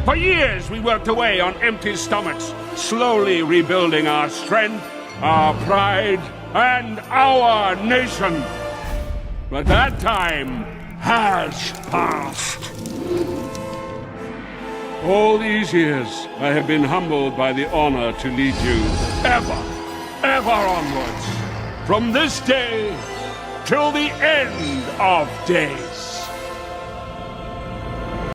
For years we worked away on empty stomachs, slowly rebuilding our strength, our pride, and our nation. But that time has passed. All these years, I have been humbled by the honor to lead you ever onwards. From this day till the end of days.